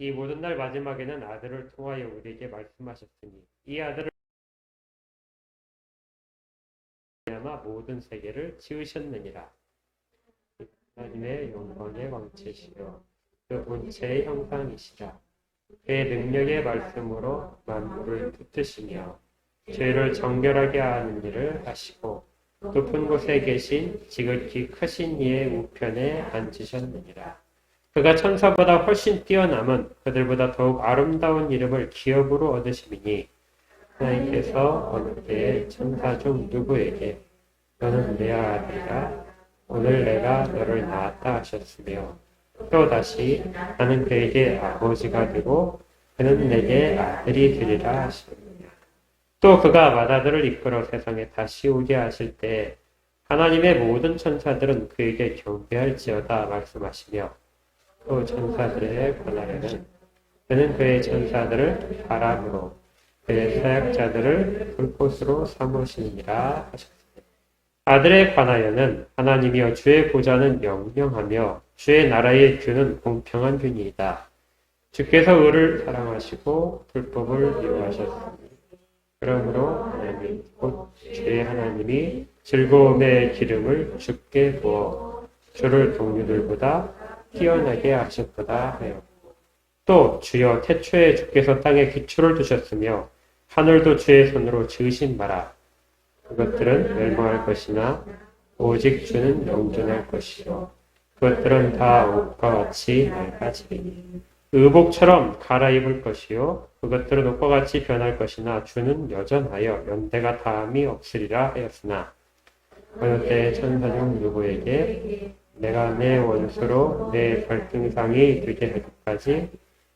이 모든 날 마지막에는 아들을 통하여 우리에게 말씀하셨으니 이 아들을 아마 모든 세계를 지으셨느니라. 하나님의 영광의 왕체시여 그 본체의 형상이시라. 그의 능력의 말씀으로 만물을 붙드시며 죄를 정결하게 하는 일을 하시고 높은 곳에 계신 지극히 크신 이의 우편에 앉으셨느니라. 그가 천사보다 훨씬 뛰어남은 그들보다 더욱 아름다운 이름을 기업으로 얻으심이니 하나님께서 어느 때에 천사 중 누구에게 너는 내 아들이라 오늘 내가 너를 낳았다 하셨으며 또 다시 나는 그에게 아버지가 되고 그는 내게 아들이 되리라 하시느니라. 또 그가 맏아들을 이끌어 세상에 다시 오게 하실 때 하나님의 모든 천사들은 그에게 경배할지어다 말씀하시며 또 천사들에 관하여는 그는 그의 천사들을 바람으로 그의 사역자들을 불꽃으로 삼으시니라 하셨습니다. 아들에 관하여는 하나님이여 주의 보좌는 명령하며 주의 나라의 균은 공평한 균이다. 주께서 의를 사랑하시고 불법을 미워하셨으니 그러므로 하나님 곧 주의 하나님이 즐거움의 기름을 주께 부어 주를 동료들보다 뛰어나게 하셨도다 하였고 또 주여 태초에 주께서 땅에 기초를 두셨으며 하늘도 주의 손으로 지으신 바라. 그것들은 멸망할 것이나 오직 주는 영존할 것이요 그것들은 다 옷과 같이 낡아지리니 의복처럼 갈아입을 것이요 그것들은 옷과 같이 변할 것이나 주는 여전하여 연대가 다함이 없으리라 하였으나 어느 때 천사 중 누구에게 내가 내 원수로 내 발등상이 되게 하기까지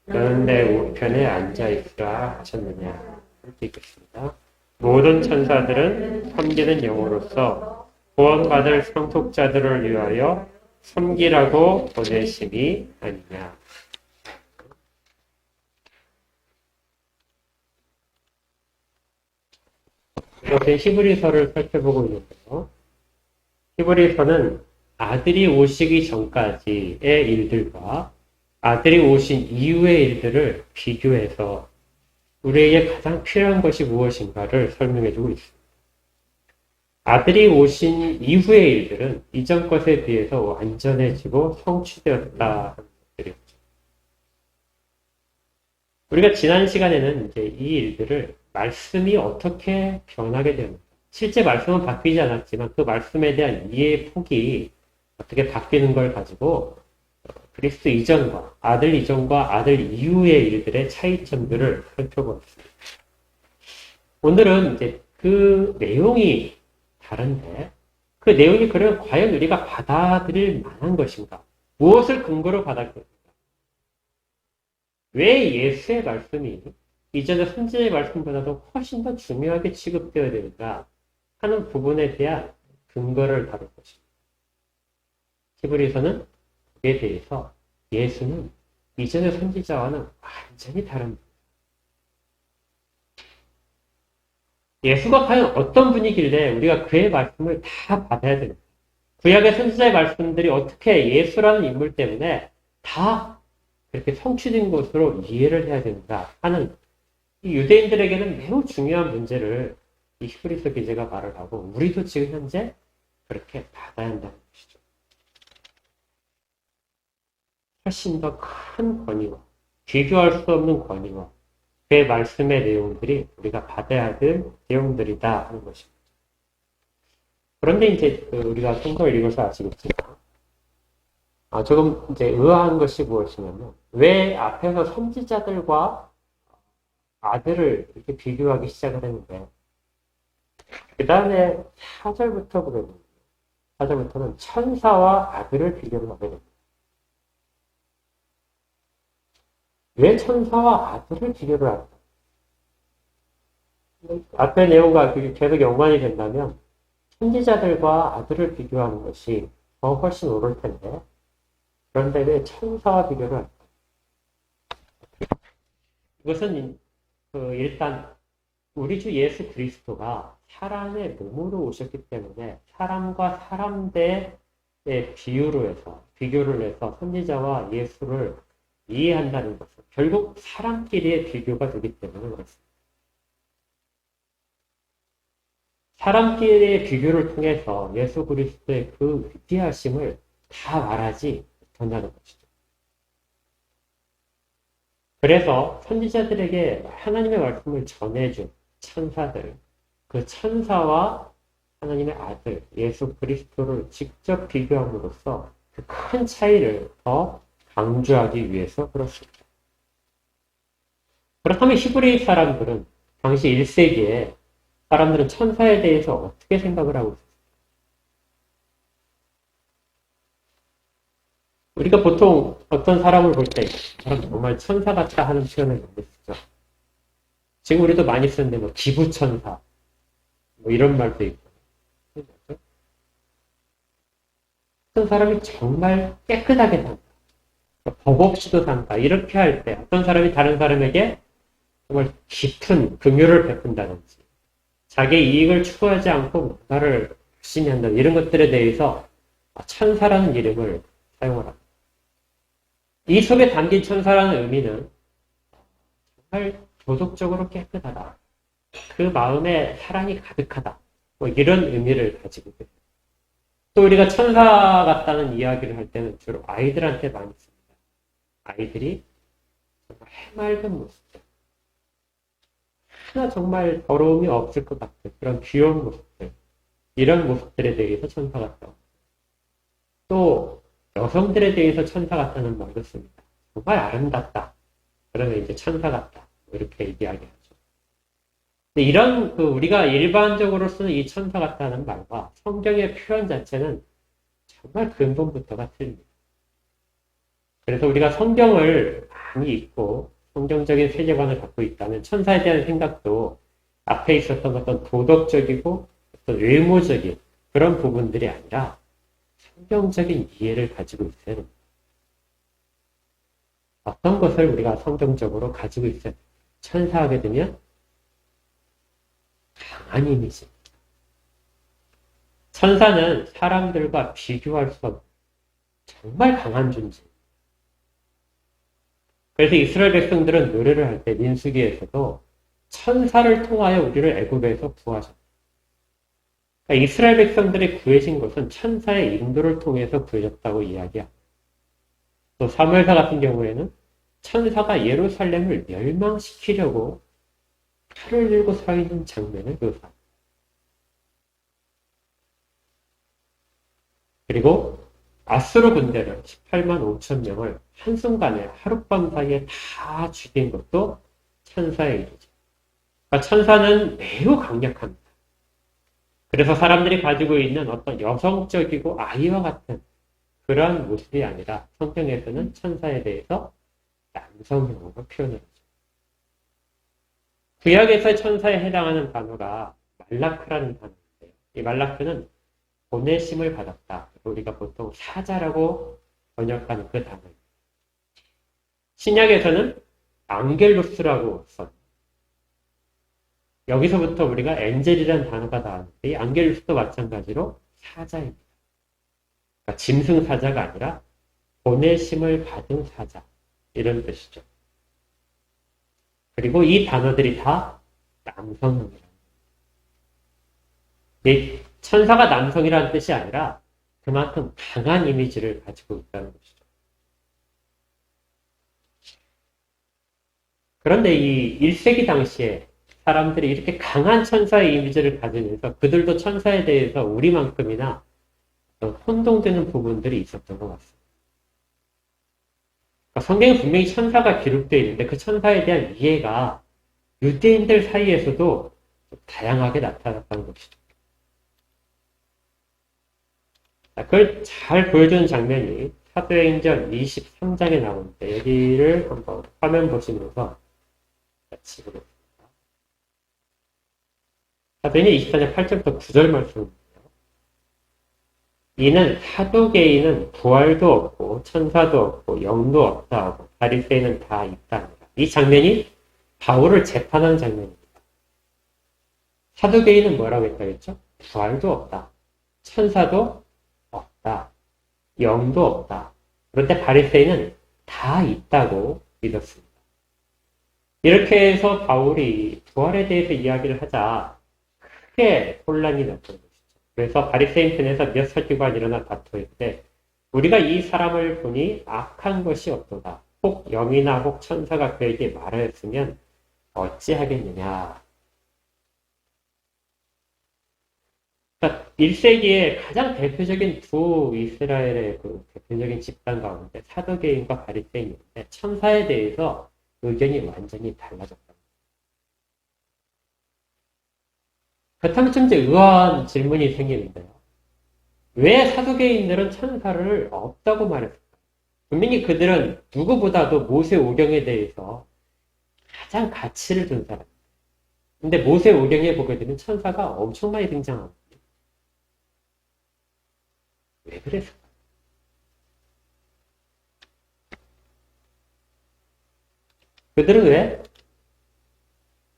너는 내 우편에 앉아있으라 하셨느냐. 이렇게 읽겠습니다. 모든 천사들은 섬기는 영으로서 구원받을 상속자들을 위하여 섬기라고 보내심이 아니냐. 이렇게 히브리서를 살펴보고 있는데요. 히브리서는 아들이 오시기 전까지의 일들과 아들이 오신 이후의 일들을 비교해서 우리에게 가장 필요한 것이 무엇인가를 설명해주고 있습니다. 아들이 오신 이후의 일들은 이전 것에 비해서 완전해지고 성취되었다 하는 것들이었죠. 우리가 지난 시간에는 이제 이 일들을 말씀이 어떻게 변하게 되는가, 실제 말씀은 바뀌지 않았지만 그 말씀에 대한 이해의 폭이 어떻게 바뀌는 걸 가지고 그리스도 이전과 아들 이후의 일들의 차이점들을 살펴보겠습니다. 오늘은 이제 그 내용이 다른데 그 내용이 그러면 과연 우리가 받아들일 만한 것인가? 무엇을 근거로 받아들일 것인가? 왜 예수의 말씀이 이전의 선지자의 말씀보다도 훨씬 더 중요하게 취급되어야 되는가 하는 부분에 대한 근거를 다룰 것입니다. 히브리서는 그에 대해서 예수는 이전의 선지자와는 완전히 다른 분이다. 예수가 과연 어떤 분이길래 우리가 그의 말씀을 다 받아야 되는가? 구약의 선지자의 말씀들이 어떻게 예수라는 인물 때문에 다 그렇게 성취된 것으로 이해를 해야 되는가 하는 이 유대인들에게는 매우 중요한 문제를 이 히브리서 기자가 말을 하고 우리도 지금 현재 그렇게 받아야 한다는 것이죠. 훨씬 더 큰 권위와 비교할 수 없는 권위와 그의 말씀의 내용들이 우리가 받아야 될 내용들이다 하는 것입니다. 그런데 이제 우리가 성경을 읽어서 아시겠지만 조금 이제 의아한 것이 무엇이냐면 왜 앞에서 선지자들과 아들을 이렇게 비교하기 시작을 했는데 그 다음에 4절부터 보면 4절부터는 천사와 아들을 비교를 하게 됩니다. 왜 천사와 아들을 비교를 할까? 앞의 내용과 계속 연관이 된다면 선지자들과 아들을 비교하는 것이 더 훨씬 옳을 텐데 그런데 왜 천사와 비교를 할까? 이것은 일단 우리 주 예수 그리스도가 사람의 몸으로 오셨기 때문에 사람과 사람대의 비교를 해서 선지자와 예수를 이해한다는 것은 결국 사람끼리의 비교가 되기 때문에 그렇습니다. 사람끼리의 비교를 통해서 예수 그리스도의 그 위대하심을 다 말하지 못한다는 것이죠. 그래서 선지자들에게 하나님의 말씀을 전해준 천사들, 그 천사와 하나님의 아들 예수 그리스도를 직접 비교함으로써 그 큰 차이를 더 강조하기 위해서 그렇습니다. 그렇다면 히브리 사람들은 당시 1세기에 사람들은 천사에 대해서 어떻게 생각을 하고 있었어요? 우리가 보통 어떤 사람을 볼 때 사람 정말 천사 같다 하는 표현을 많이 쓰죠. 지금 우리도 많이 쓰는데 뭐 기부천사 뭐 이런 말도 있고 어떤 사람이 정말 깨끗하게 산다. 법 없이도 산다. 이렇게 할 때 어떤 사람이 다른 사람에게 정말 깊은 긍휼을 베푼다든지 자기의 이익을 추구하지 않고 뭔가를 열심히 한다. 이런 것들에 대해서 천사라는 이름을 사용을 합니다. 이 속에 담긴 천사라는 의미는 정말 도덕적으로 깨끗하다. 그 마음에 사랑이 가득하다. 뭐 이런 의미를 가지고 있습니다. 또 우리가 천사 같다는 이야기를 할 때는 주로 아이들한테 많이 씁니다. 아이들이 정말 해맑은 모습들, 하나 정말 더러움이 없을 것 같은 그런 귀여운 모습들, 이런 모습들에 대해서 천사 같다고. 또 여성들에 대해서 천사 같다는 말도 씁니다. 정말 아름답다. 그러면 이제 천사 같다. 이렇게 이야기하죠. 근데 이런 우리가 일반적으로 쓰는 이 천사 같다는 말과 성경의 표현 자체는 정말 근본부터가 틀립니다. 그래서 우리가 성경을 많이 읽고 성경적인 세계관을 갖고 있다면 천사에 대한 생각도 앞에 있었던 어떤 도덕적이고 어떤 의무적인 그런 부분들이 아니라 성경적인 이해를 가지고 있어야 됩니다. 어떤 것을 우리가 성경적으로 가지고 있어야 됩니다. 천사하게 되면 강한 이미지. 천사는 사람들과 비교할 수 없는 정말 강한 존재. 그래서 이스라엘 백성들은 노래를 할 때 민수기에서도 천사를 통하여 우리를 애굽에서 구하셨다. 그러니까 이스라엘 백성들이 구해진 것은 천사의 인도를 통해서 구해졌다고 이야기합니다. 또 사무엘사 같은 경우에는 천사가 예루살렘을 멸망시키려고 칼을 들고 서 있는 장면을 묘사합니다. 그리고 아수르 군대를 18만 5천 명을 한순간에 하룻밤 사이에 다 죽인 것도 천사의 일이죠. 그러니까 천사는 매우 강력합니다. 그래서 사람들이 가지고 있는 어떤 여성적이고 아이와 같은 그러한 모습이 아니라 성경에서는 천사에 대해서 남성형으로 표현을 하죠. 구약에서의 천사에 해당하는 단어가 말라크라는 단어인데요. 이 말라크는 보내심을 받았다. 우리가 보통 사자라고 번역하는 그 단어입니다. 신약에서는 앙겔로스라고 씁니다. 여기서부터 우리가 엔젤이라는 단어가 나왔는데 이 앙겔로스도 마찬가지로 사자입니다. 그러니까 짐승 사자가 아니라 보내심을 받은 사자 이런 뜻이죠. 그리고 이 단어들이 다 남성형이랍니다. 이 천사가 남성이라는 뜻이 아니라 그만큼 강한 이미지를 가지고 있다는 것이죠. 그런데 이 1세기 당시에 사람들이 이렇게 강한 천사의 이미지를 가지면서 그들도 천사에 대해서 우리만큼이나 혼동되는 부분들이 있었던 것 같습니다. 그러니까 성경에 분명히 천사가 기록되어 있는데 그 천사에 대한 이해가 유대인들 사이에서도 다양하게 나타났다는 것이죠. 그걸 잘 보여주는 장면이 사도행전 23장에 나오는데 여기를 한번 화면 보시면서 같이 보겠습니다. 사도행전 24장 8절부터 9절 말씀입니다. 이는 사두개인은 부활도 없고 천사도 없고 영도 없다 하고 바리새인은 다 있다. 이 장면이 바울을 재판하는 장면입니다. 사두개인은 뭐라고 했다겠죠? 부활도 없다. 천사도 없다. 영도 없다. 그런데 바리새인은 다 있다고 믿었습니다. 이렇게 해서 바울이 부활에 대해서 이야기를 하자 크게 혼란이 났던 것이죠. 그래서 바리새인 편에서 몇 서기관 일어나 다투일 때 우리가 이 사람을 보니 악한 것이 없도다. 혹 영이나 혹 천사가 그에게 말하였으면 어찌하겠느냐. 1세기에 가장 대표적인 두 이스라엘의 그 대표적인 집단 가운데 사두개인과 바리새인인데 천사에 대해서 의견이 완전히 달라졌다. 그렇다면 좀 이제 의아한 질문이 생기는데요. 왜 사두개인들은 천사를 없다고 말했을까? 분명히 그들은 누구보다도 모세 오경에 대해서 가장 가치를 둔 사람. 근데 모세 오경에 보게 되면 천사가 엄청 많이 등장합니다. 왜 그랬을까? 그들은 왜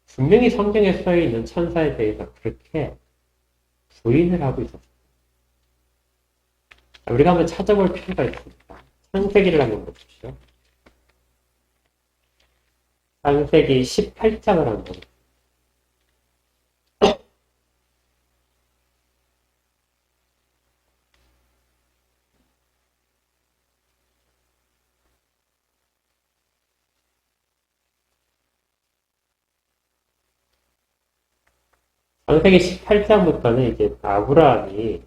분명히 성경에 써 있는 천사에 대해서 그렇게 부인을 하고 있었어요? 우리가 한번 찾아볼 필요가 있습니다. 창세기를 한번 보십시오. 창세기 18장을 한번. 창세기 18장부터는 이제 아브라함이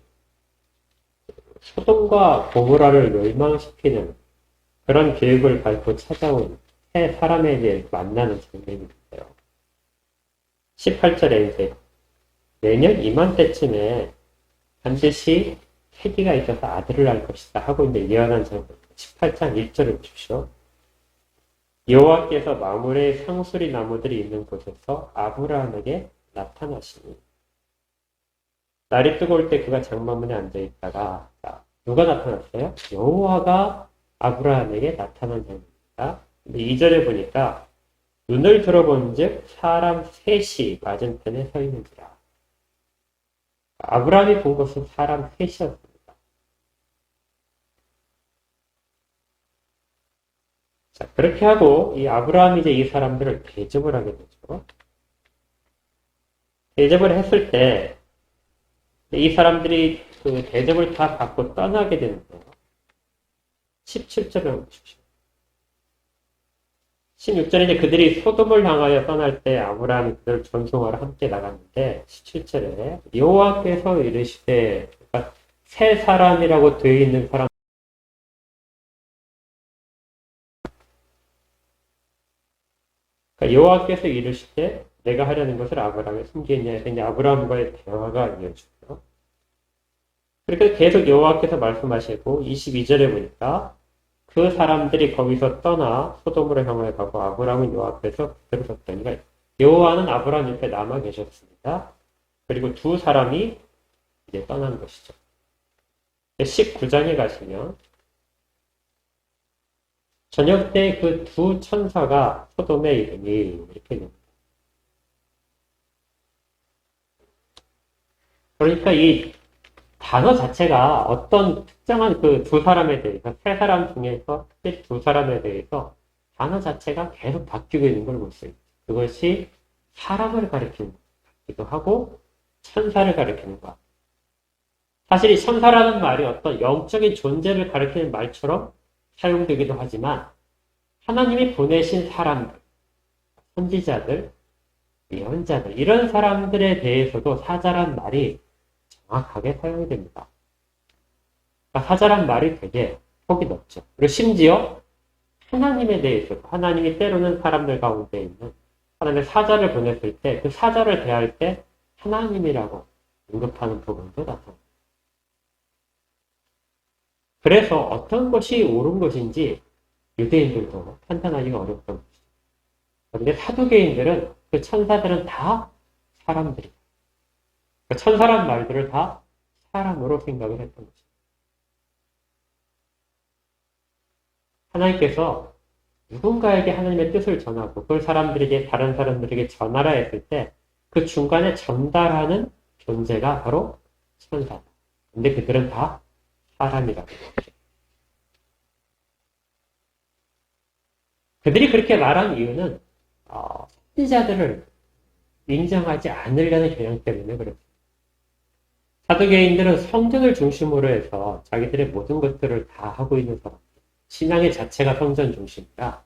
소돔과 고모라를 멸망시키는 그런 계획을 밟고 찾아온 세 사람에 대해 만나는 장면인데요. 18절에 이제 내년 이맘때쯤에 반드시 태기가 있어서 아들을 낳을 것이다 하고 이제 예언한 장면. 18장 1절을 보십시오. 여호와께서 마물의 상수리 나무들이 있는 곳에서 아브라함에게 나타나시니 날이 뜨거울 때 그가 장막문에 앉아있다가 누가 나타났어요? 여호와가 아브라함에게 나타난 장면입니다. 2절에 보니까 눈을 들어본 즉 사람 셋이 맞은편에 서 있는지라. 아브라함이 본 것은 사람 셋이었습니다. 자, 그렇게 하고 이 아브라함이 이제 이 사람들을 대접을 하게 되죠. 대접을 했을 때 이 사람들이 그 대접을 다 받고 떠나게 되는데요. 17절을 보십시오. 16절에 이제 그들이 소돔을 향하여 떠날 때 아브라함이 그들을 전송하러 함께 나갔는데 17절에 여호와께서 이르시되, 그러니까 세 사람이라고 되어 있는 사람, 그러니까 여호와께서 이르시되 내가 하려는 것을 아브라함에 숨기겠냐 해서 이제 아브라함과의 대화가 이어지고요. 그렇게 계속 여호와께서 말씀하시고 22절에 보니까 그 사람들이 거기서 떠나 소돔으로 향하여 가고 아브라함은 여호와 앞에서 그대로 섰더니, 여호와는 아브라함 옆에 남아 계셨습니다. 그리고 두 사람이 이제 떠난 것이죠. 19장에 가시면 저녁 때 그 두 천사가 소돔에 이르니 이렇게 됩니다. 그러니까 이 단어 자체가 어떤 특정한 그 두 사람에 대해서, 세 사람 중에서 특별히 두 사람에 대해서 단어 자체가 계속 바뀌고 있는 걸 볼 수 있어요. 그것이 사람을 가리키는 것 같기도 하고 천사를 가리키는 것. 사실 이 천사라는 말이 어떤 영적인 존재를 가리키는 말처럼 사용되기도 하지만 하나님이 보내신 사람들, 선지자들, 예언자들, 이런 사람들에 대해서도 사자란 말이 정확하게 사용이 됩니다. 그러니까 사자란 말이 되게 폭이 넓죠. 그리고 심지어 하나님에 대해서도, 하나님이 때로는 사람들 가운데 있는 하나님의 사자를 보냈을 때 그 사자를 대할 때 하나님이라고 언급하는 부분도 나타납니다. 그래서 어떤 것이 옳은 것인지 유대인들도 판단하기가 어렵던 것이죠. 그런데 사두개인들은, 그 천사들은 다 사람들이에요. 그 천사란 말들을 다 사람으로 생각을 했던 것이죠. 하나님께서 누군가에게 하나님의 뜻을 전하고 그걸 사람들에게, 다른 사람들에게 전하라 했을 때 그 중간에 전달하는 존재가 바로 천사다. 근데 그들은 다 사람이라고. 그들이 그렇게 말한 이유는 선지자들을 인정하지 않으려는 경향 때문에 그렇습니다. 사두개인들은 성전을 중심으로 해서 자기들의 모든 것들을 다 하고 있는 사람. 신앙의 자체가 성전 중심이라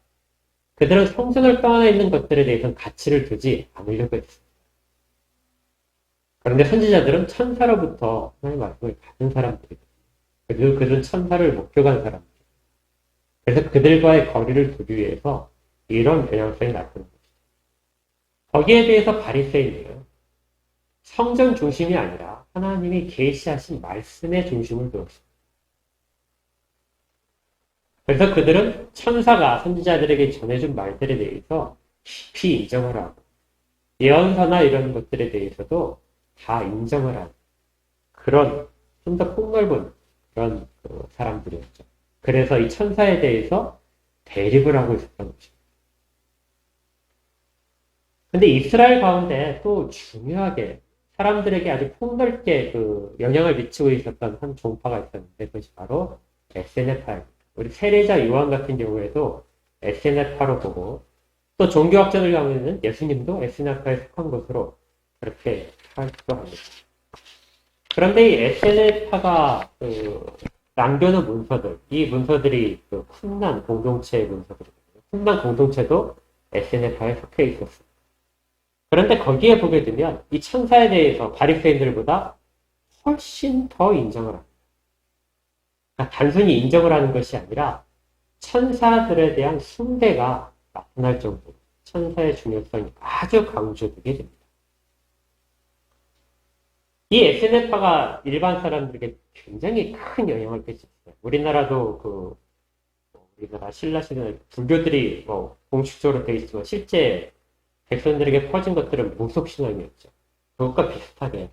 그들은 성전을 떠나 있는 것들에 대해서는 가치를 두지 않으려고 했습니다. 그런데 선지자들은 천사로부터 하나님의 말씀을 받은 사람들이거든요. 그리고 그들은 천사를 목격한 사람들. 그래서 그들과의 거리를 두기 위해서 이런 경향성이 나타난 것입니다. 거기에 대해서 바리새인들은 성전 중심이 아니라 하나님이 계시하신 말씀의 중심을 두었습니다. 그래서 그들은 천사가 선지자들에게 전해준 말들에 대해서 깊이 인정을 하고 예언서나 이런 것들에 대해서도 다 인정을 하는 그런 좀 더 폭넓은 그런 사람들이었죠. 그래서 이 천사에 대해서 대립을 하고 있었던 것입니다. 근데 이스라엘 가운데 또 중요하게 사람들에게 아주 폭넓게 영향을 미치고 있었던 한 종파가 있었는데 그것이 바로 에세네파입니다. 우리 세례자 요한 같은 경우에도 에세네파로 보고 또 종교학자들 가운데는 예수님도 에세네파에 속한 것으로 그렇게 하기도 합니다. 그런데 이 에세네파가 남겨놓은 문서들, 이 문서들이 쿰난 공동체의 문서들이거든요. 쿰난 공동체도 에세네파에 속해 있었습니다. 그런데 거기에 보게 되면 이 천사에 대해서 바리새인들보다 훨씬 더 인정을 합니다. 그러니까 단순히 인정을 하는 것이 아니라 천사들에 대한 숭배가 나타날 정도로 천사의 중요성이 아주 강조되게 됩니다. 이 에세네파가 일반 사람들에게 굉장히 큰 영향을 끼쳤어요. 우리나라도 우리나라 신라시대 불교들이 공식적으로 되어 있지만 실제 백성들에게 퍼진 것들은 무속신앙이었죠. 그것과 비슷하게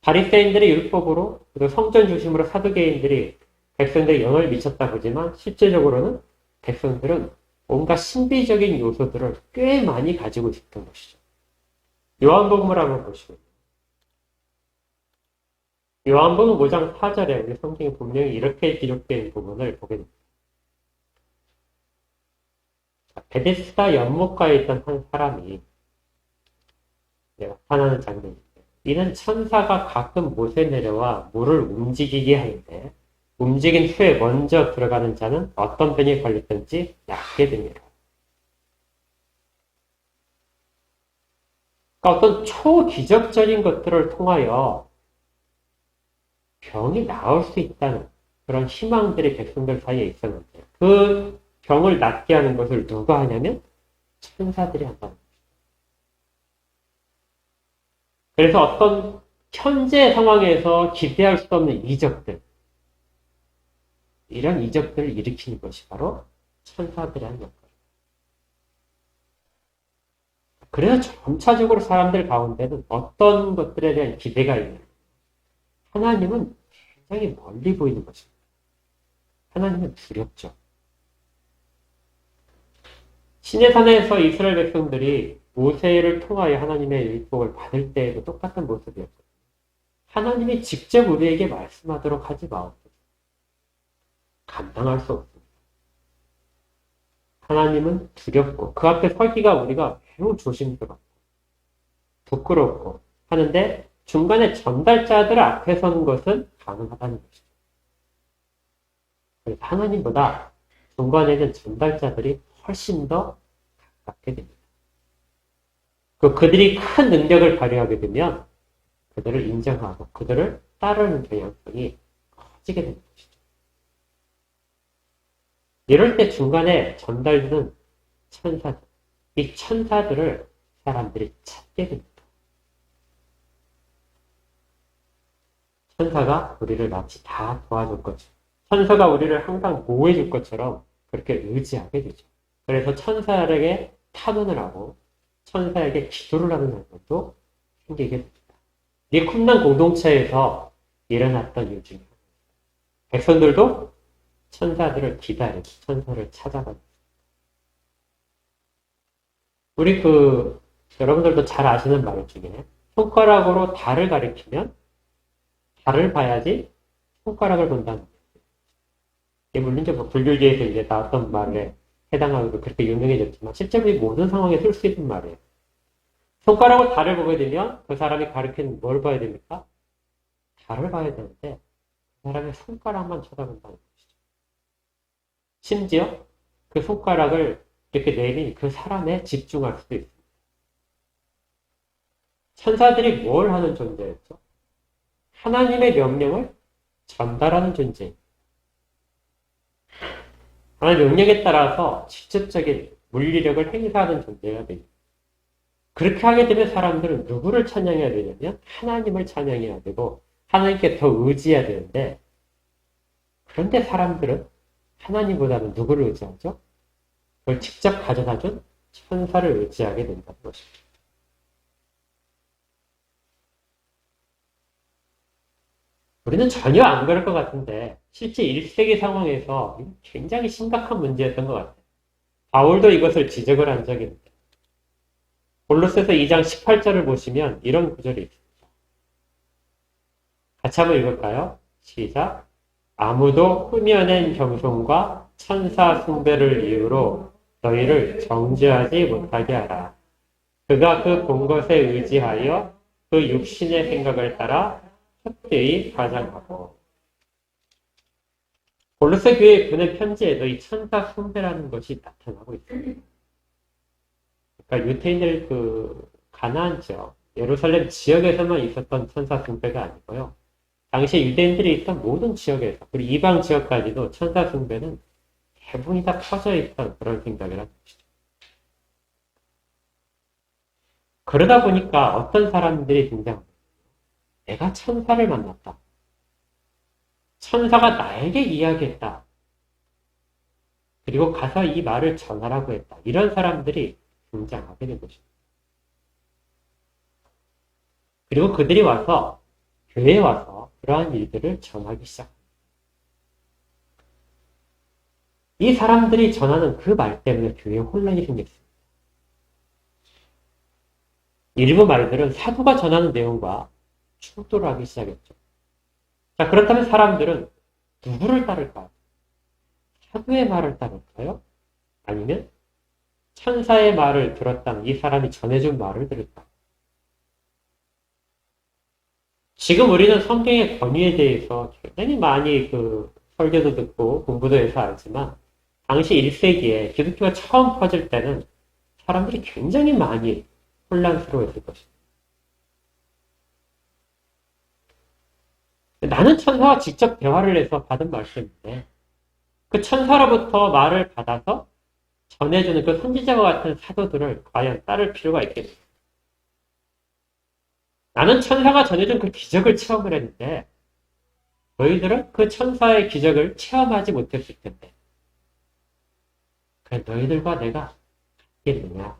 바리새인들의 율법으로 그리고 성전 중심으로 사두개인들이 백성들에게 영향을 미쳤다 보지만 실제적으로는 백성들은 온갖 신비적인 요소들을 꽤 많이 가지고 있었던 것이죠. 요한복음을 한번 보시면 요한복음 5장 4절에 우리 성경에 분명히 이렇게 기록된 부분을 보게 됩니다. 베데스다 연못가에 있던 한 사람이 나타나는 장면인데 이는 천사가 가끔 못에 내려와 물을 움직이게 하는데 움직인 후에 먼저 들어가는 자는 어떤 병에 걸렸든지 낫게 됩니다. 그러니까 어떤 초기적적인 것들을 통하여 병이 나을 수 있다는 그런 희망들이 백성들 사이에 있었는데 그 병을 낫게 하는 것을 누가 하냐면 천사들이 한다는 것입니다. 그래서 어떤 현재 상황에서 기대할 수 없는 이적들 이런 이적들을 일으키는 것이 바로 천사들의 한 역할입니다. 그래서 점차적으로 사람들 가운데는 어떤 것들에 대한 기대가 있는 하나님은 굉장히 멀리 보이는 것입니다. 하나님은 두렵죠. 시내산에서 이스라엘 백성들이 모세를 통하여 하나님의 율법을 받을 때에도 똑같은 모습이었거든요. 하나님이 직접 우리에게 말씀하도록 하지 마옵소서. 감당할 수 없습니다. 하나님은 두렵고 그 앞에 서기가 우리가 매우 조심스럽고 부끄럽고 하는데 중간에 전달자들 앞에 서는 것은 가능하다는 것이죠. 그래서 하나님보다 중간에는 전달자들이 훨씬 더 가깝게 됩니다. 그들이 큰 능력을 발휘하게 되면 그들을 인정하고 그들을 따르는 경향성이 커지게 되는 것이죠. 이럴 때 중간에 전달되는 천사들, 이 천사들을 사람들이 찾게 됩니다. 천사가 우리를 마치 다 도와줄 것처럼, 천사가 우리를 항상 보호해줄 것처럼 그렇게 의지하게 되죠. 그래서 천사에게 탄원을 하고 천사에게 기도를 하는 것도 생기게 됩니다. 이 쿰난 공동체에서 일어났던 일 중에 백성들도 천사들을 기다리고 천사를 찾아가는 우리 여러분들도 잘 아시는 말 중에 손가락으로 달을 가리키면 달을 봐야지 손가락을 본다는 거예요. 이게 물론 이제 불교계에서 이제 나왔던 말의 해당하고 그렇게 유명해졌지만 실제로 이 모든 상황에 쓸 수 있는 말이에요. 손가락으로 달을 보게 되면 그 사람이 가리키는 뭘 봐야 됩니까? 달을 봐야 되는데 그 사람의 손가락만 쳐다본다는 것이죠. 심지어 그 손가락을 이렇게 내민 그 사람에 집중할 수도 있습니다. 천사들이 뭘 하는 존재였죠? 하나님의 명령을 전달하는 존재입니다. 하나님의 명령에 따라서 직접적인 물리력을 행사하는 존재가 됩니다. 그렇게 하게 되면 사람들은 누구를 찬양해야 되냐면 하나님을 찬양해야 되고 하나님께 더 의지해야 되는데 그런데 사람들은 하나님보다는 누구를 의지하죠? 그걸 직접 가져다준 천사를 의지하게 된다는 것입니다. 우리는 전혀 안 그럴 것 같은데 실제 1세기 상황에서 굉장히 심각한 문제였던 것 같아요. 바울도 이것을 지적을 한 적이 있는데 골로새서 2장 18절을 보시면 이런 구절이 있습니다. 같이 한번 읽을까요? 시작. 아무도 꾸며낸 겸손과 천사 숭배를 이유로 너희를 정죄하지 못하게 하라. 그가 그 본 것에 의지하여 그 육신의 생각을 따라 헛되이 과장하고. 골로새 교회에 보낸 편지에도 이 천사 숭배라는 것이 나타나고 있습니다. 그러니까 유태인들 가나안 지역, 예루살렘 지역에서만 있었던 천사 숭배가 아니고요. 당시 유대인들이 있던 모든 지역에서, 그리고 이방 지역까지도 천사 숭배는 대부분이 다 퍼져 있던 그런 생각이라는 것이죠. 그러다 보니까 어떤 사람들이 등장합니다. 내가 천사를 만났다. 천사가 나에게 이야기했다. 그리고 가서 이 말을 전하라고 했다. 이런 사람들이 등장하게 된 것입니다. 그리고 그들이 와서 교회에 와서 그러한 일들을 전하기 시작합니다. 이 사람들이 전하는 그 말 때문에 교회에 혼란이 생겼습니다. 일부 말들은 사도가 전하는 내용과 충돌을 하기 시작했죠. 자, 그렇다면 사람들은 누구를 따를까요? 사도의 말을 따를까요? 아니면 천사의 말을 들었다는 이 사람이 전해준 말을 들을까요? 지금 우리는 성경의 권위에 대해서 굉장히 많이 설교도 듣고 공부도 해서 알지만 당시 1세기에 기독교가 처음 퍼질 때는 사람들이 굉장히 많이 혼란스러워했을 것입니다. 나는 천사와 직접 대화를 해서 받은 말씀인데 그 천사로부터 말을 받아서 전해주는 그 선지자와 같은 사도들을 과연 따를 필요가 있겠습니까? 나는 천사가 전해준 그 기적을 체험을 했는데 너희들은 그 천사의 기적을 체험하지 못했을 텐데 그래 너희들과 내가 같겠느냐?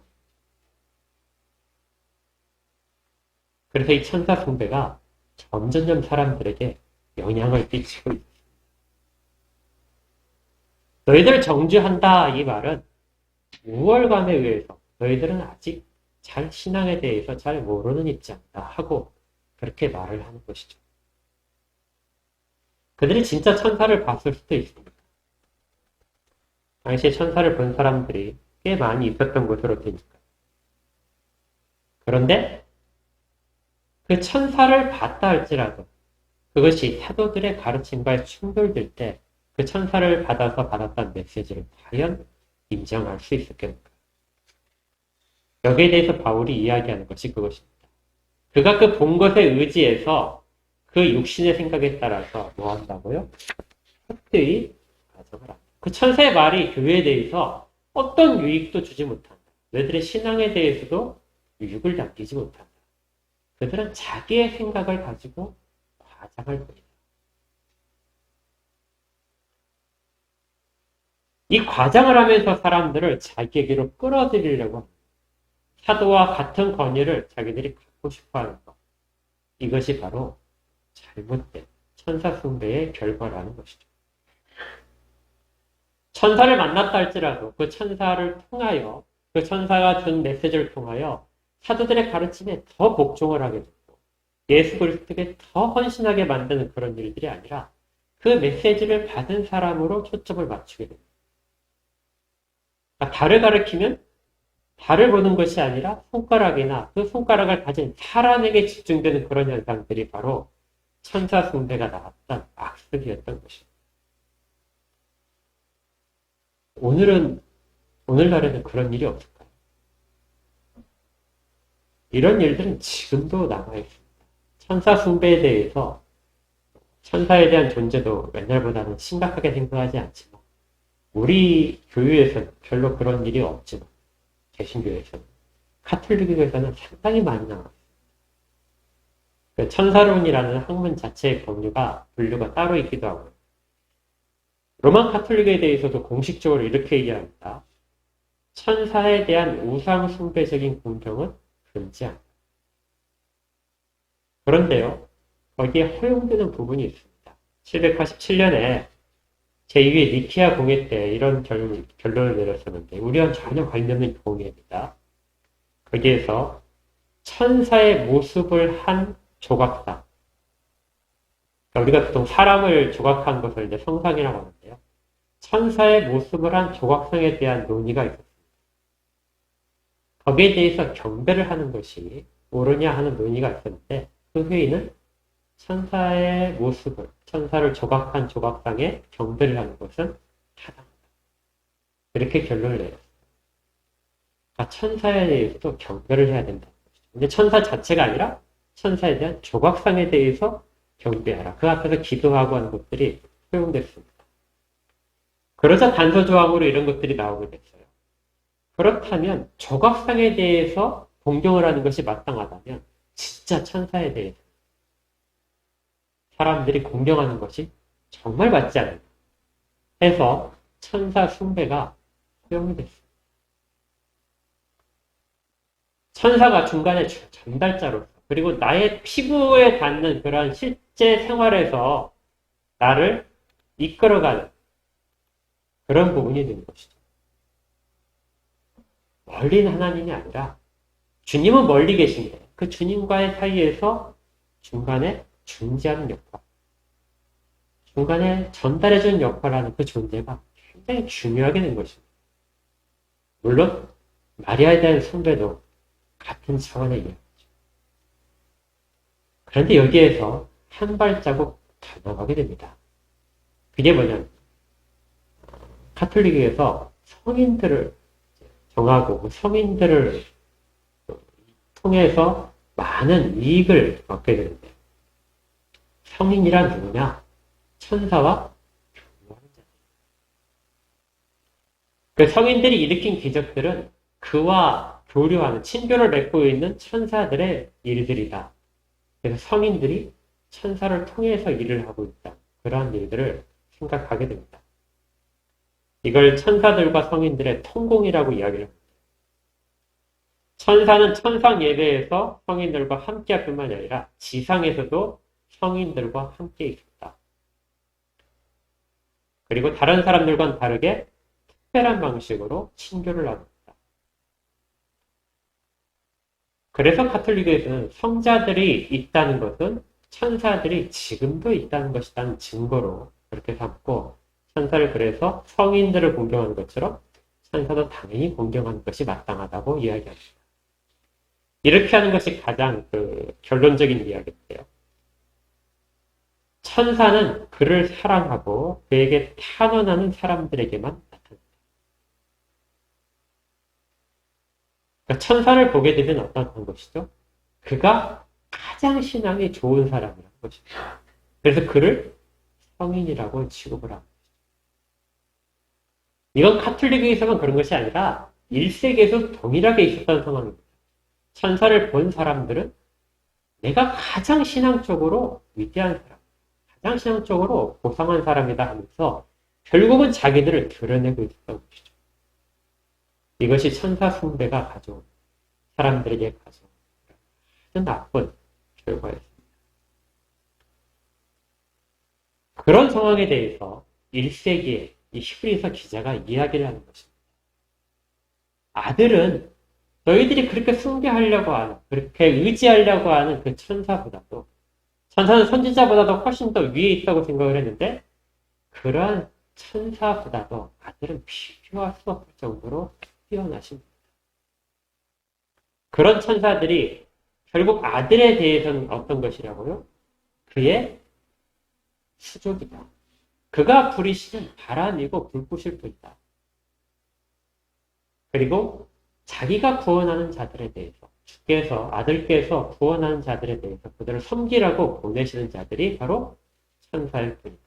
그래서 이 천사 숭배가 점점점 사람들에게 영향을 끼치고 있습니다. 너희들을 정죄한다 이 말은 우월감에 의해서 너희들은 아직 잘 신앙에 대해서 잘 모르는 입장이다 하고 그렇게 말을 하는 것이죠. 그들이 진짜 천사를 봤을 수도 있습니다. 당시에 천사를 본 사람들이 꽤 많이 있었던 것으로 되니까. 그런데 그 천사를 봤다 할지라도 그것이 사도들의 가르침과 충돌될 때 그 천사를 받아서 받았다는 메시지를 과연 인정할 수 있었겠는가? 여기에 대해서 바울이 이야기하는 것이 그것입니다. 그가 그 본 것에 의지해서 그 육신의 생각에 따라서 뭐 한다고요? 헛되이 가정을 한다. 그 천사의 말이 교회에 대해서 어떤 유익도 주지 못한다. 너희들의 신앙에 대해서도 유익을 남기지 못한다. 그들은 자기의 생각을 가지고 과장할 뿐이다. 이 과장을 하면서 사람들을 자기에게로 끌어들이려고 합니다. 사도와 같은 권위를 자기들이 갖고 싶어하는 것. 이것이 바로 잘못된 천사 숭배의 결과라는 것이죠. 천사를 만났다 할지라도 그 천사를 통하여 그 천사가 준 메시지를 통하여 사도들의 가르침에 더 복종을 하게 되고 예수 그리스도에게 더 헌신하게 만드는 그런 일들이 아니라 그 메시지를 받은 사람으로 초점을 맞추게 됩니다. 그러니까 달을 가리키면 달을 보는 것이 아니라 손가락이나 그 손가락을 가진 사람에게 집중되는 그런 현상들이 바로 천사 숭배가 나왔던 악습이었던 것입니다. 오늘날에는 그런 일이 없을까요? 이런 일들은 지금도 남아있습니다. 천사 숭배에 대해서 천사에 대한 존재도 옛날보다는 심각하게 생각하지 않지만 우리 교회에서는 별로 그런 일이 없지만 개신교에서는 카톨릭교에서는 상당히 많이 나와요. 천사론이라는 학문 자체의 분류가 따로 있기도 하고요. 로만 카톨릭에 대해서도 공식적으로 이렇게 얘기합니다. 천사에 대한 우상 숭배적인 공경은 금지합니다. 그런데요, 거기에 허용되는 부분이 있습니다. 787년에 제2회 니케아 공회 때 이런 결론을 내렸었는데 우리와는 전혀 관련없는 공회입니다. 거기에서 천사의 모습을 한 조각상, 그러니까 우리가 보통 사람을 조각한 것을 이제 성상이라고 하는데요. 천사의 모습을 한 조각상에 대한 논의가 있었습니다. 거기에 대해서 경배를 하는 것이 옳으냐 하는 논의가 있었는데 그 회의는 천사의 모습을, 천사를 조각한 조각상에 경배를 하는 것은 타당하다. 이렇게 결론을 내렸습니다. 그러니까 천사에 대해서도 경배를 해야 된다는 것이죠. 근데 천사 자체가 아니라 천사에 대한 조각상에 대해서 경배하라. 그 앞에서 기도하고 하는 것들이 허용됐습니다. 그러자 단서조항으로 이런 것들이 나오게 됐어요. 그렇다면 조각상에 대해서 공경을 하는 것이 마땅하다면 진짜 천사에 대해서 사람들이 공경하는 것이 정말 맞지 않는다 해서 천사 숭배가 허용이 됐습니다. 천사가 중간에 전달자로서 그리고 나의 피부에 닿는 그런 실제 생활에서 나를 이끌어가는 그런 부분이 되는 것이죠. 멀리 있는 하나님이 아니라 주님은 멀리 계신데 그 주님과의 사이에서 중간에 중재하는 역할, 중간에 전달해주는 역할하는 그 존재가 굉장히 중요하게 된 것입니다. 물론 마리아에 대한 숭배도 같은 차원의 이야기죠. 그런데 여기에서 한 발자국 더 나가게 됩니다. 그게 뭐냐면 카톨릭에서 성인들을 정하고 성인들을 통해서 많은 이익을 얻게 되는데 성인이란 누구냐? 천사와 교류하는 자. 그 성인들이 일으킨 기적들은 그와 교류하는 친교를 맺고 있는 천사들의 일들이다. 그래서 성인들이 천사를 통해서 일을 하고 있다. 그러한 일들을 생각하게 됩니다. 이걸 천사들과 성인들의 통공이라고 이야기를 합니다. 천사는 천상 예배에서 성인들과 함께할 뿐만 아니라 지상에서도 성인들과 함께 있었다. 그리고 다른 사람들과는 다르게 특별한 방식으로 친교를 나눴다. 그래서 카톨릭에서는 성자들이 있다는 것은 천사들이 지금도 있다는 것이라는 증거로 그렇게 삼고 천사를 그래서 성인들을 공경하는 것처럼 천사도 당연히 공경하는 것이 마땅하다고 이야기합니다. 이렇게 하는 것이 가장 결론적인 이야기인데요. 천사는 그를 사랑하고 그에게 탄원하는 사람들에게만 나타납니다. 그러니까 천사를 보게 되면 어떤 것이죠? 그가 가장 신앙이 좋은 사람이라는 것입니다. 그래서 그를 성인이라고 취급을 합니다. 이건 카톨릭에서만 그런 것이 아니라 1세기에서 동일하게 있었던 상황입니다. 천사를 본 사람들은 내가 가장 신앙적으로 위대한 사람, 가장 신앙적으로 고상한 사람이다 하면서 결국은 자기들을 드러내고 있었던 것이죠. 이것이 천사 숭배가 가져온 사람들에게 가져온 아주 나쁜 결과였습니다. 그런 상황에 대해서 1세기에 이 히브리서 기자가 이야기를 하는 것입니다. 아들은 너희들이 그렇게 숭배하려고 하는, 그렇게 의지하려고 하는 그 천사보다도, 천사는 선지자보다도 훨씬 더 위에 있다고 생각을 했는데, 그러한 천사보다도 아들은 비교할 수 없을 정도로 뛰어나십니다. 그런 천사들이 결국 아들에 대해서는 어떤 것이라고요? 그의 수족이다. 그가 부리시는 바람이고 불꽃일 뿐이다. 그리고 자기가 구원하는 자들에 대해서 주께서 아들께서 구원하는 자들에 대해서 그들을 섬기라고 보내시는 자들이 바로 천사일 뿐이다.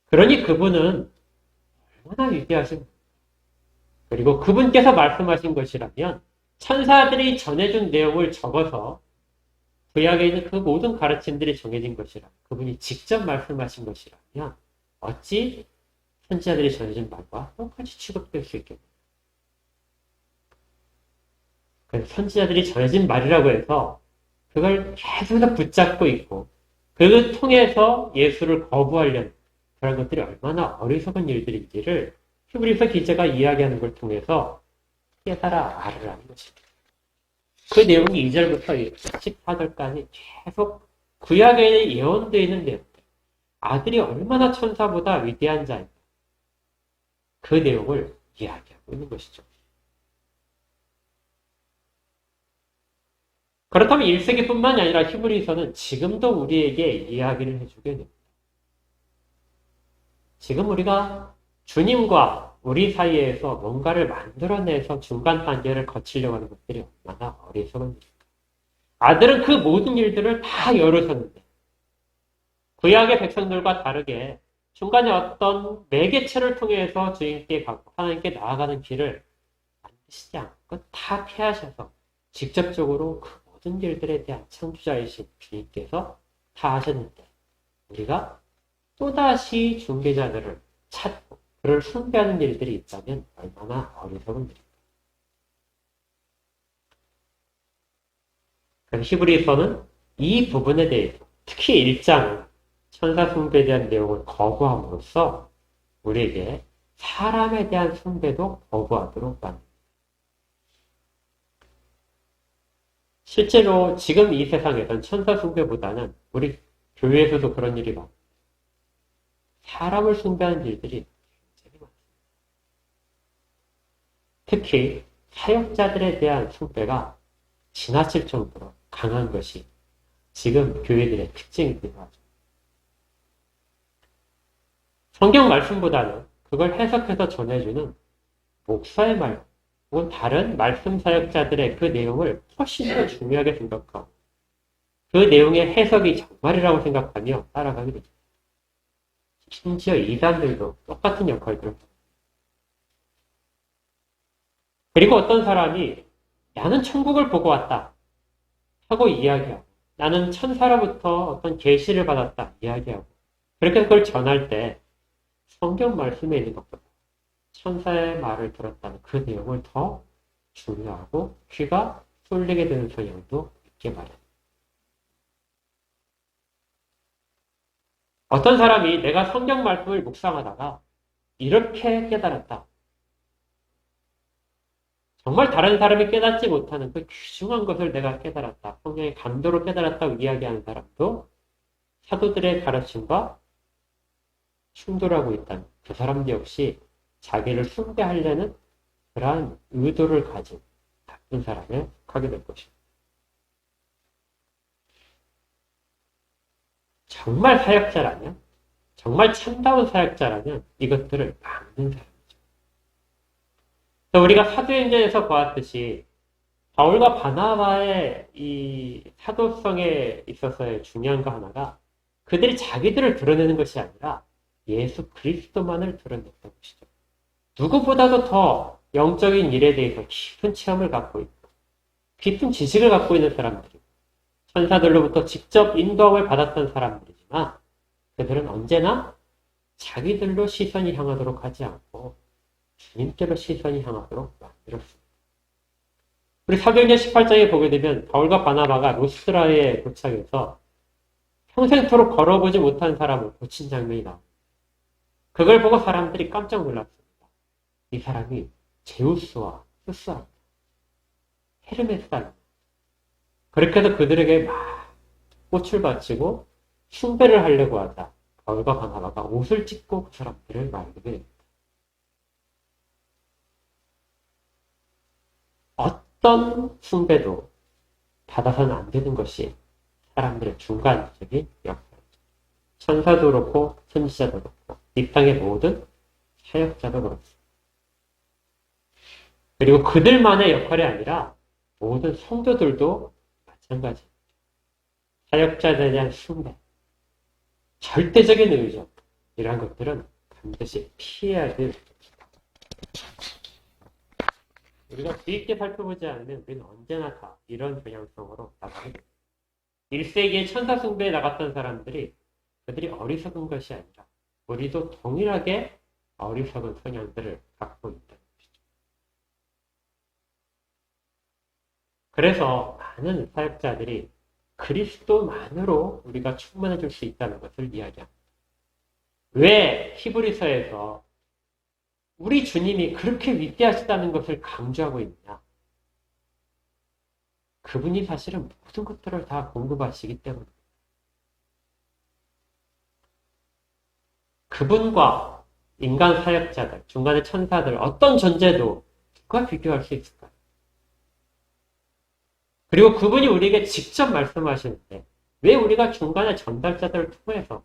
그러니 그분은 얼마나 위대하신, 그리고 그분께서 말씀하신 것이라면 천사들이 전해준 내용을 적어서 구약에 있는 그 모든 가르침들이 정해진 것이라, 그분이 직접 말씀하신 것이라면 어찌 선지자들이 전해진 말과 똑같이 취급될 수 있겠느냐. 그래서 선지자들이 전해진 말이라고 해서 그걸 계속해서 붙잡고 있고 그걸 통해서 예수를 거부하려는 그런 것들이 얼마나 어리석은 일들인지를 히브리서 기자가 이야기하는 걸 통해서 깨달아 알으라는 것입니다. 그 내용이 2절부터 14절까지 계속 구약에 예언되어 있는 내용들, 아들이 얼마나 천사보다 위대한 자인가, 그 내용을 이야기하고 있는 것이죠. 그렇다면 1세기뿐만이 아니라 히브리서는 지금도 우리에게 이야기를 해주게 됩니다. 지금 우리가 주님과 우리 사이에서 뭔가를 만들어내서 중간 단계를 거치려고 하는 것들이 얼마나 어리석은 일일까. 아들은 그 모든 일들을 다 열으셨는데 구약의 백성들과 다르게 중간에 어떤 매개체를 통해서 주님께 가고 하나님께 나아가는 길을 만드시지 않고 다 피하셔서 직접적으로 그 모든 일들에 대한 창조자이신 주님께서 다 하셨는데 우리가 또다시 중개자들을 찾고 그를 숭배하는 일들이 있다면 얼마나 어리석은 일일까. 그래서 히브리서는 이 부분에 대해서 특히 1장은 천사 숭배에 대한 내용을 거부함으로써 우리에게 사람에 대한 숭배도 거부하도록 만듭니다. 실제로 지금 이 세상에선 천사 숭배보다는 우리 교회에서도 그런 일이 많습니다. 사람을 숭배하는 일들이 굉장히 많습니다. 특히 사역자들에 대한 숭배가 지나칠 정도로 강한 것이 지금 교회들의 특징이기도 하죠. 성경 말씀보다는 그걸 해석해서 전해주는 목사의 말 혹은 다른 말씀 사역자들의 그 내용을 훨씬 더 중요하게 생각하고 그 내용의 해석이 정말이라고 생각하며 따라가게 됩니다. 심지어 이단들도 똑같은 역할들을 합니다. 그리고 어떤 사람이 나는 천국을 보고 왔다 하고 이야기하고 나는 천사로부터 어떤 계시를 받았다 이야기하고 그렇게 그걸 전할 때 성경 말씀에 있는 것보다 천사의 말을 들었다는 그 내용을 더 중요하고 귀가 쏠리게 되는 성향도 있게 마련입니다. 어떤 사람이 내가 성경 말씀을 묵상하다가 이렇게 깨달았다. 정말 다른 사람이 깨닫지 못하는 그 귀중한 것을 내가 깨달았다. 성경의 감도로 깨달았다고 이야기하는 사람도 사도들의 가르침과 충돌하고 있다는 그 사람도 역시 자기를 숭배하려는 그러한 의도를 가진 나쁜 사람에 속하게 될 것입니다. 정말 사역자라면, 정말 참다운 사역자라면 이것들을 막는 사람이죠. 우리가 사도행전에서 보았듯이 바울과 바나바의 이 사도성에 있어서의 중요한 거 하나가 그들이 자기들을 드러내는 것이 아니라 예수 그리스도만을 드러냈던 것이죠. 누구보다도 더 영적인 일에 대해서 깊은 체험을 갖고 있고 깊은 지식을 갖고 있는 사람들이고 천사들로부터 직접 인도함을 받았던 사람들이지만 그들은 언제나 자기들로 시선이 향하도록 하지 않고 주님께로 시선이 향하도록 만들었습니다. 우리 사도행전 18장에 보게 되면 바울과 바나바가 루스드라에 도착해서 평생토록 걸어보지 못한 사람을 고친 장면이 나옵니다. 그걸 보고 사람들이 깜짝 놀랐습니다. 이 사람이 제우스와 스스입니다. 헤르메스 닮은. 그렇게 해서 그들에게 막 꽃을 바치고 숭배를 하려고 하자 바울과 바나바가 옷을 찢고 그 사람들을 말리게 됩니다. 어떤 숭배도 받아서는 안 되는 것이 사람들의 중간적인 역할입니다. 천사도 그렇고 선지자도 그렇고 이 땅의 모든 사역자도 그렇습니다. 그리고 그들만의 역할이 아니라 모든 성도들도 마찬가지입니다. 사역자들에 대한 숭배, 절대적인 의존 이런 것들은 반드시 피해야 될 우리가 뒤있게 살펴보지 않으면 우리는 언제나 다 이런 경향성으로 나가게 됩니다. 1세기에 천사 숭배에 나갔던 사람들이 그들이 어리석은 것이 아니라 우리도 동일하게 어리석은 성향들을 갖고 있다는 것이죠. 그래서 많은 사역자들이 그리스도만으로 우리가 충만해질 수 있다는 것을 이야기합니다. 왜 히브리서에서 우리 주님이 그렇게 위대하시다는 것을 강조하고 있느냐? 그분이 사실은 모든 것들을 다 공급하시기 때문입니다. 그분과 인간 사역자들, 중간의 천사들, 어떤 존재도 누가 비교할 수 있을까요? 그리고 그분이 우리에게 직접 말씀하시는데 왜 우리가 중간의 전달자들을 통해서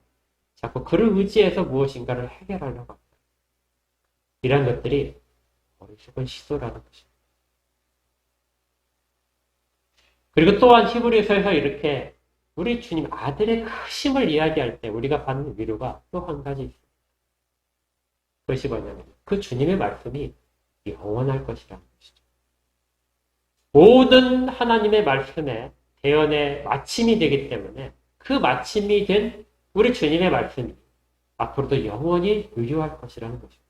자꾸 그를 의지해서 무엇인가를 해결하려고 합니다. 이런 것들이 어리석은 시도라는 것입니다. 그리고 또한 히브리서에서 이렇게 우리 주님 아들의 크심을 이야기할 때 우리가 받는 위로가 또 한 가지 있습니다. 그것이 뭐냐면 그 주님의 말씀이 영원할 것이라는 것이죠. 모든 하나님의 말씀에 대언의 마침이 되기 때문에 그 마침이 된 우리 주님의 말씀이 앞으로도 영원히 유효할 것이라는 것입니다.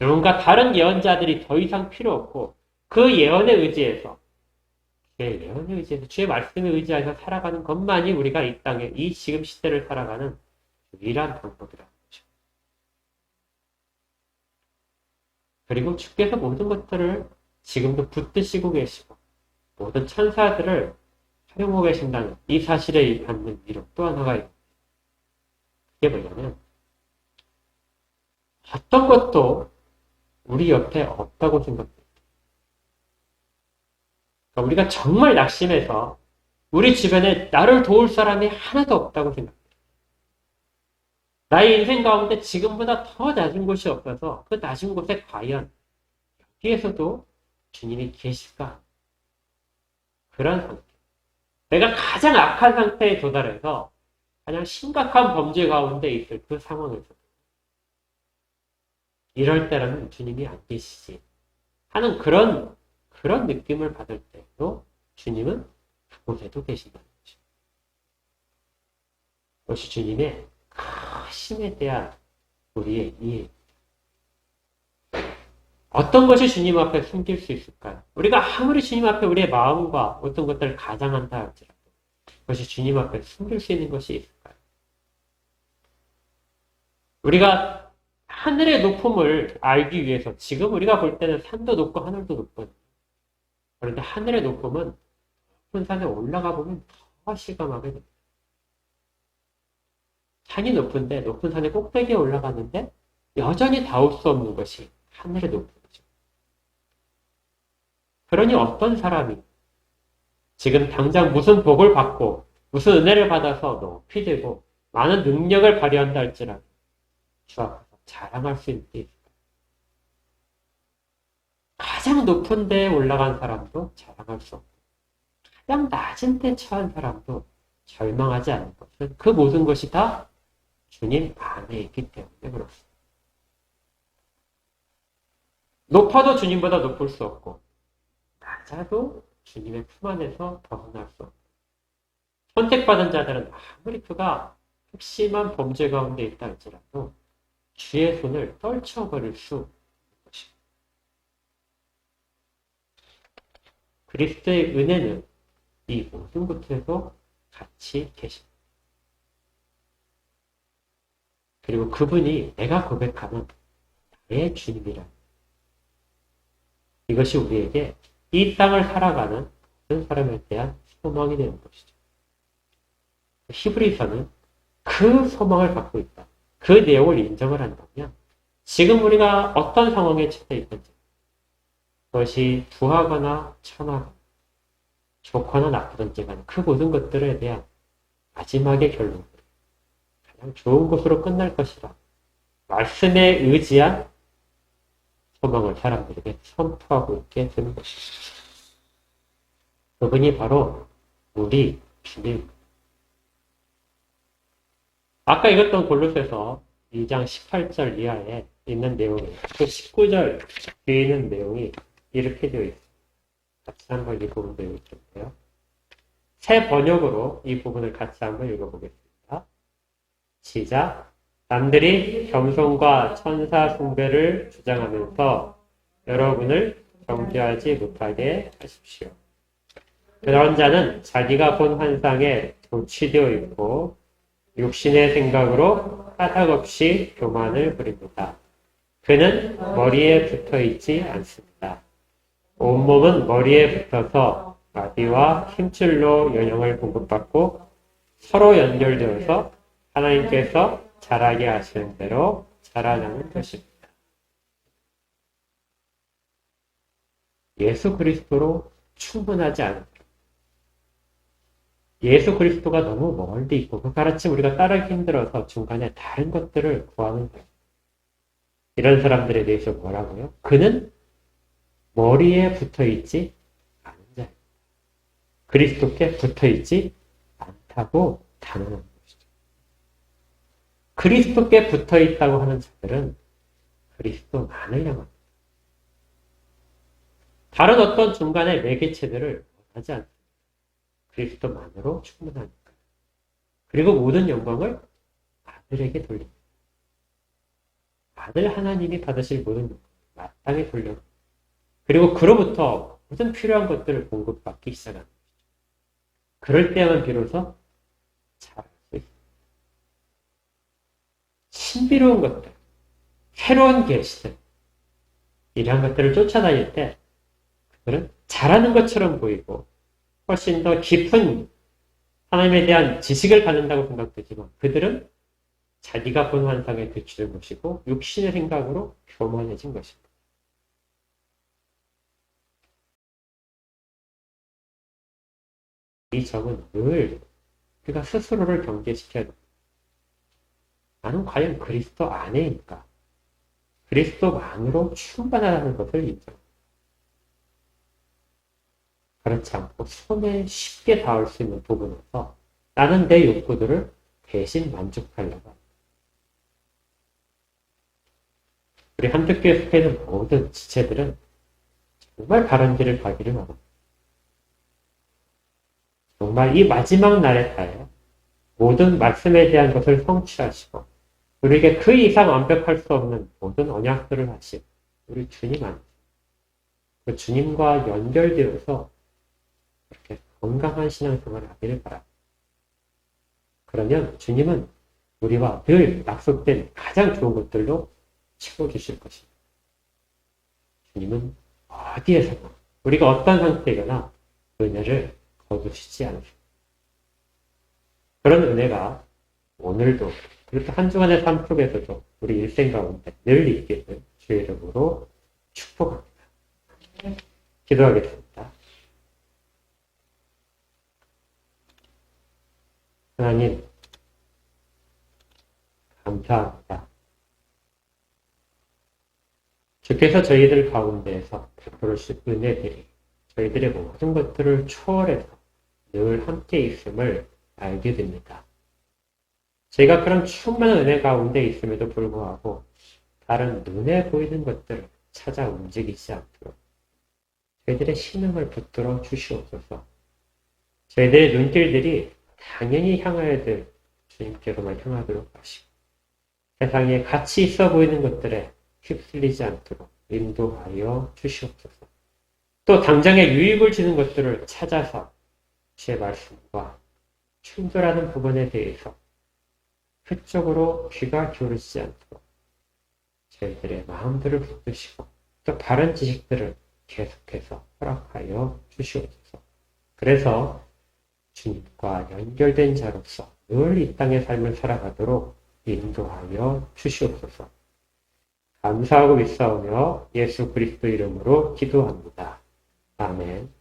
누군가 다른 예언자들이 더 이상 필요 없고 그 예언에 의지해서 주의 말씀에 의지해서 살아가는 것만이 우리가 이 땅에 이 지금 시대를 살아가는 유일한 방법이라는 거죠. 그리고 주께서 모든 것들을 지금도 붙드시고 계시고 모든 천사들을 사용하고 계신다는 이 사실에 받는 위로 또 하나가 있습니다. 그게 뭐냐면 어떤 것도 우리 옆에 없다고 생각합니다. 그러니까 우리가 정말 낙심해서 우리 주변에 나를 도울 사람이 하나도 없다고 생각합니다. 나의 인생 가운데 지금보다 더 낮은 곳이 없어서 그 낮은 곳에 과연 여기에서도 주님이 계실까? 그런 상태. 내가 가장 악한 상태에 도달해서 가장 심각한 범죄 가운데 있을 그 상황에서 이럴 때라면 주님이 안 계시지 하는 그런 느낌을 받을 때도 주님은 그곳에도 계신다는 거죠. 그것이 주님의 크심에 대한 우리의 이해. 어떤 것이 주님 앞에 숨길 수 있을까요? 우리가 아무리 주님 앞에 우리의 마음과 어떤 것들을 가장한다 할지라도 그것이 주님 앞에 숨길 수 있는 것이 있을까요? 우리가 하늘의 높음을 알기 위해서 지금 우리가 볼 때는 산도 높고 하늘도 높거든요. 그런데 하늘의 높음은 높은 산에 올라가 보면 더 실감하게 됩니다. 산이 높은데 높은 산의 꼭대기에 올라갔는데 여전히 닿을 수 없는 것이 하늘의 높음이죠. 그러니 어떤 사람이 지금 당장 무슨 복을 받고 무슨 은혜를 받아서 높이 되고 많은 능력을 발휘한다 할지라도 주 앞에서 자랑할 수 있는 게 있을까요? 가장 높은 데에 올라간 사람도 자랑할 수 없고 가장 낮은 데 처한 사람도 절망하지 않는 것은 그 모든 것이 다 주님 안에 있기 때문에 그렇습니다. 높아도 주님보다 높을 수 없고 낮아도 주님의 품 안에서 벗어날 수 없고 선택받은 자들은 아무리 그가 핵심한 범죄 가운데 있다 할지라도 주의 손을 떨쳐버릴 수 없는 것입니다. 그리스도의 은혜는 이 모든 곳에서 같이 계십니다. 그리고 그분이 내가 고백하는 나의 주님이라. 이것이 우리에게 이 땅을 살아가는 모든 사람에 대한 소망이 되는 것이죠. 히브리서는 그 소망을 갖고 있다. 그 내용을 인정을 한다면 지금 우리가 어떤 상황에 처해 있든지 그것이 부하거나 천하거나 좋거나 나쁘든지 간에 그 모든 것들에 대한 마지막의 결론 가장 좋은 것으로 끝날 것이다. 말씀에 의지한 소망을 사람들에게 선포하고 있게 되는 것입니다. 그분이 바로 우리 주님. 아까 읽었던 골로새서 2장 18절 이하에 있는 내용이 그 19절 뒤에 있는 내용이 이렇게 되어 있습니다. 같이 한번 이 부분도 읽어볼게요. 새 번역으로 이 부분을 같이 한번 읽어보겠습니다. 시작. 남들이 겸손과 천사 숭배를 주장하면서 여러분을 경계하지 못하게 하십시오. 그런 자는 자기가 본 환상에 도취되어 있고 육신의 생각으로 까닭없이 교만을 부립니다. 그는 머리에 붙어 있지 않습니다. 온몸은 머리에 붙어서 마디와 힘줄로 영향을 공급받고 서로 연결되어서 하나님께서 자라게 하시는 대로 자라나는 것입니다. 예수 그리스도로 충분하지 않다. 예수 그리스도가 너무 멀리 있고 그 가르침 우리가 따르기 힘들어서 중간에 다른 것들을 구하는 거예요. 이런 사람들에 대해서 뭐라고요? 그는 머리에 붙어있지 않은 자예요. 그리스도께 붙어있지 않다고 단언하는 것이죠. 그리스도께 붙어있다고 하는 자들은 그리스도만을 향합니다. 다른 어떤 중간의 매개체들을 원하지 않습니다. 그리스도만으로 충분하니까. 그리고 모든 영광을 아들에게 돌립니다. 아들 하나님이 받으실 모든 영광을 마땅히 돌려줍니다. 그리고 그로부터 모든 필요한 것들을 공급받기 시작합니다. 그럴 때만 비로소 잘할 수 있습니다. 신비로운 것들, 새로운 계시들, 이러한 것들을 쫓아다닐 때 그들은 잘하는 것처럼 보이고 훨씬 더 깊은 하나님에 대한 지식을 갖는다고 생각되지만 그들은 자기가 본 환상에 비추는 것이고 육신의 생각으로 교만해진 것입니다. 이 점은 늘 우리가 스스로를 경계시켜야 됩니다. 나는 과연 그리스도 안에인가? 그리스도만으로 충분하다는 것을 인정합니다. 그렇지 않고 손에 쉽게 닿을 수 있는 부분에서 나는 내 욕구들을 대신 만족하려고 합니다. 우리 한국교회 속에 있는 모든 지체들은 정말 바른 길을 가기를 원합니다. 정말 이 마지막 날에 따라 모든 말씀에 대한 것을 성취하시고 우리에게 그 이상 완벽할 수 없는 모든 언약들을 하신 우리 주님 안에 그 주님과 연결되어서 이렇게 건강한 신앙생활을 하기를 바랍니다. 그러면 주님은 우리와 늘 약속된 가장 좋은 것들로 채워주실 것입니다. 주님은 어디에서나 우리가 어떤 상태이거나 은혜를 거두시지 않으십니다. 그런 은혜가 오늘도 그리고 또 한 주간의 삶 속에서도 우리 일생 가운데 늘 있기를 주의 이름으로 축복합니다. 기도하겠습니다. 하나님, 감사합니다. 주께서 저희들 가운데에서 베풀으신 은혜들이 저희들의 모든 것들을 초월해서 늘 함께 있음을 알게 됩니다. 저희가 그런 충만한 은혜 가운데 있음에도 불구하고 다른 눈에 보이는 것들을 찾아 움직이지 않도록 저희들의 신음을 붙들어 주시옵소서. 저희들의 눈길들이 당연히 향해야 될 주님께로만 향하도록 하시고 세상에 가치 있어 보이는 것들에 휩쓸리지 않도록 인도하여 주시옵소서. 또 당장에 유익을 주는 것들을 찾아서 주의 말씀과 충돌하는 부분에 대해서 그쪽으로 귀가 기울이지 않도록 저희들의 마음들을 붙드시고 또 바른 지식들을 계속해서 허락하여 주시옵소서. 그래서 주님과 연결된 자로서 늘 이 땅의 삶을 살아가도록 인도하여 주시옵소서. 감사하고 믿사오며 예수 그리스도 이름으로 기도합니다. 아멘.